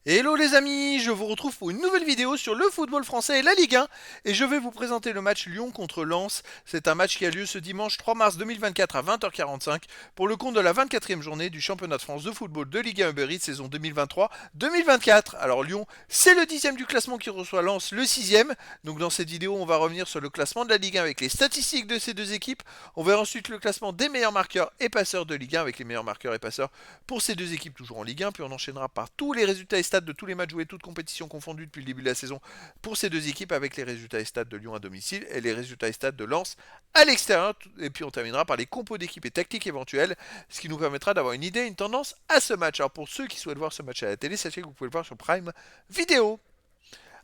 Hello les amis, je vous retrouve pour une nouvelle vidéo sur le football français et la Ligue 1 et je vais vous présenter le match Lyon contre Lens. C'est un match qui a lieu ce dimanche 3 mars 2024 à 20h45 pour le compte de la 24e journée du championnat de France de football de Ligue 1 Uber Eats saison 2023-2024. Alors Lyon, c'est le 10e du classement qui reçoit Lens, le 6e. Donc dans cette vidéo, on va revenir sur le classement de la Ligue 1 avec les statistiques de ces deux équipes. On verra ensuite le classement des meilleurs marqueurs et passeurs de Ligue 1 avec les meilleurs marqueurs et passeurs pour ces deux équipes toujours en Ligue 1. Puis on enchaînera par tous les résultats et stats de tous les matchs joués, toutes compétitions confondues depuis le début de la saison pour ces deux équipes avec les résultats et stats de Lyon à domicile et les résultats et stats de Lens à l'extérieur. Et puis on terminera par les compos d'équipes et tactiques éventuelles, ce qui nous permettra d'avoir une idée, une tendance à ce match. Alors pour ceux qui souhaitent voir ce match à la télé, sachez que vous pouvez le voir sur Prime Vidéo.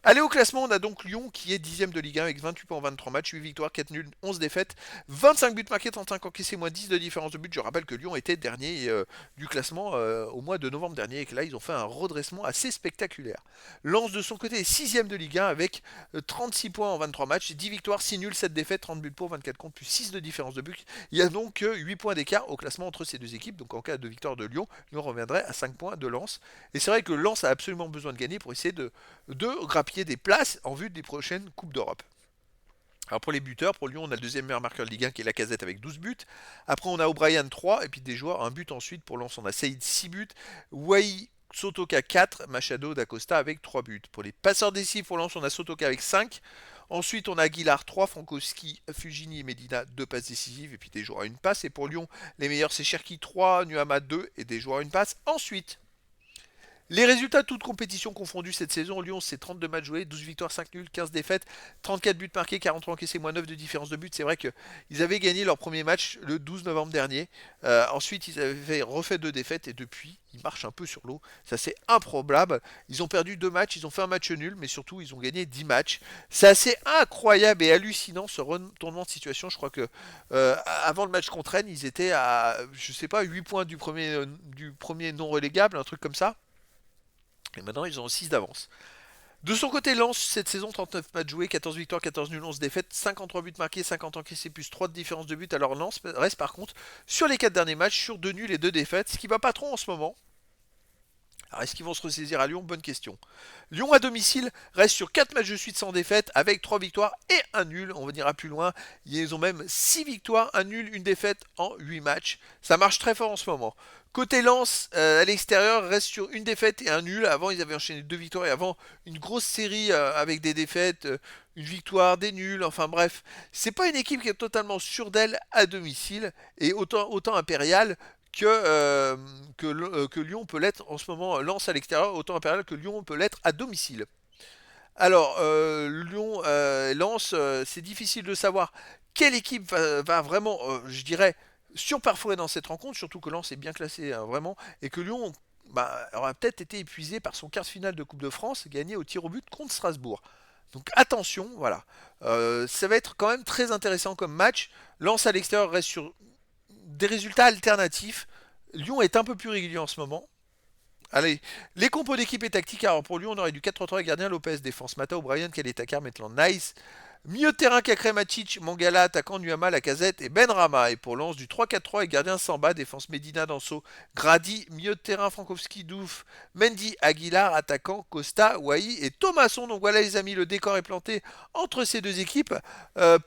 Allez au classement, on a donc Lyon qui est 10ème de Ligue 1 avec 28 points en 23 matchs, 8 victoires, 4 nuls, 11 défaites, 25 buts marqués, 35 encaissés, moins 10 de différence de but. Je rappelle que Lyon était dernier du classement au mois de novembre dernier et que là ils ont fait un redressement assez spectaculaire. Lens de son côté est 6ème de Ligue 1 avec 36 points en 23 matchs, 10 victoires, 6 nuls, 7 défaites, 30 buts pour, 24 contre, plus 6 de différence de but. Il y a donc 8 points d'écart au classement entre ces deux équipes. Donc en cas de victoire de Lyon, Lyon reviendrait à 5 points de Lens. Et c'est vrai que Lens a absolument besoin de gagner pour essayer de grappiller des places en vue des prochaines Coupes d'Europe. Alors pour les buteurs, pour Lyon, on a le deuxième meilleur marqueur de Ligue 1 qui est Lacazette avec 12 buts. Après, on a O'Brien 3 et puis des joueurs, un but ensuite. Pour Lens, on a Saïd 6 buts. Wai Sotoka 4, Machado d'Acosta avec 3 buts. Pour les passeurs décisifs, pour Lens, on a Sotoka avec 5. Ensuite, on a Aguilar 3, Frankowski, Fugini et Medina 2 passes décisives et puis des joueurs à une passe. Et pour Lyon, les meilleurs c'est Cherki 3, Nuama 2 et des joueurs à une passe. Ensuite, les résultats, toutes compétitions confondues cette saison, Lyon c'est 32 matchs joués, 12 victoires, 5 nuls, 15 défaites, 34 buts marqués, 43 encaissés, moins 9 de différence de but. C'est vrai qu'ils avaient gagné leur premier match le 12 novembre dernier. Ensuite, ils avaient refait deux défaites et depuis, ils marchent un peu sur l'eau. Ça c'est improbable. Ils ont perdu deux matchs, ils ont fait un match nul, mais surtout ils ont gagné 10 matchs. C'est assez incroyable et hallucinant ce retournement de situation. Je crois que avant le match contre Rennes, ils étaient à, je sais pas, 8 points du premier non relégable, un truc comme ça. Et maintenant, ils ont 6 d'avance. De son côté, Lens, cette saison, 39 matchs joués, 14 victoires, 14 nuls, 11 défaites, 53 buts marqués, 50 encaissés, plus 3 de différence de but. Alors Lens reste par contre sur les 4 derniers matchs, sur 2 nuls et 2 défaites, ce qui va pas trop en ce moment. Alors est-ce qu'ils vont se ressaisir à Lyon? Bonne question. Lyon à domicile reste sur 4 matchs de suite sans défaite avec 3 victoires et un nul. On ira plus loin. Ils ont même 6 victoires, un nul, une défaite en 8 matchs. Ça marche très fort en ce moment. Côté Lens, à l'extérieur, reste sur une défaite et un nul. Avant, ils avaient enchaîné deux victoires et avant, une grosse série avec des défaites, une victoire, des nuls. Enfin bref, c'est pas une équipe qui est totalement sûre d'elle à domicile et autant impériale que Lyon peut l'être en ce moment. Lens à l'extérieur, autant impérial que Lyon peut l'être à domicile. Alors, Lyon, Lens, c'est difficile de savoir quelle équipe va vraiment, je dirais, surperformer dans cette rencontre, surtout que Lens est bien classé, hein, vraiment, et que Lyon aura peut-être été épuisé par son quart de finale de Coupe de France, gagné au tir au but contre Strasbourg. Donc attention, voilà. Ça va être quand même très intéressant comme match. Lens à l'extérieur reste sur des résultats alternatifs. Lyon est un peu plus régulier en ce moment. Allez, les compos d'équipe et tactique. Alors pour Lyon, on aurait du 4-3-3 gardien Lopez, défense Mata, O'Brien, Kaleta, Maitland, Nice. Milieu de terrain Kakrematic, Mangala, attaquant Nuama, Lacazette et Benrama. Et pour Lens, du 3-4-3 et gardien Samba, défense Medina, Danso, Grady, milieu de terrain Frankowski, Douf, Mendy, Aguilar, attaquant Costa, Wai et Thomasson. Donc voilà les amis, le décor est planté entre ces deux équipes. Euh,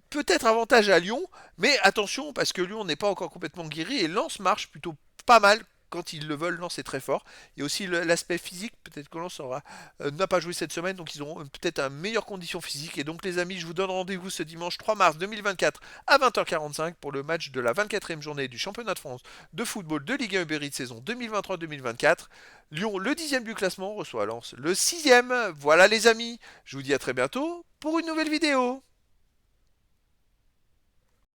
Peut-être avantage à Lyon, mais attention parce que Lyon n'est pas encore complètement guéri et Lens marche plutôt pas mal quand ils le veulent. Lens est très fort. Il y a aussi l'aspect physique, peut-être que Lens n'a pas joué cette semaine, donc ils auront peut-être une meilleure condition physique. Et donc les amis, je vous donne rendez-vous ce dimanche 3 mars 2024 à 20h45 pour le match de la 24e journée du championnat de France de football de Ligue 1 Uber Eats saison 2023-2024. Lyon, le 10e du classement, reçoit Lens le 6e. Voilà les amis, je vous dis à très bientôt pour une nouvelle vidéo.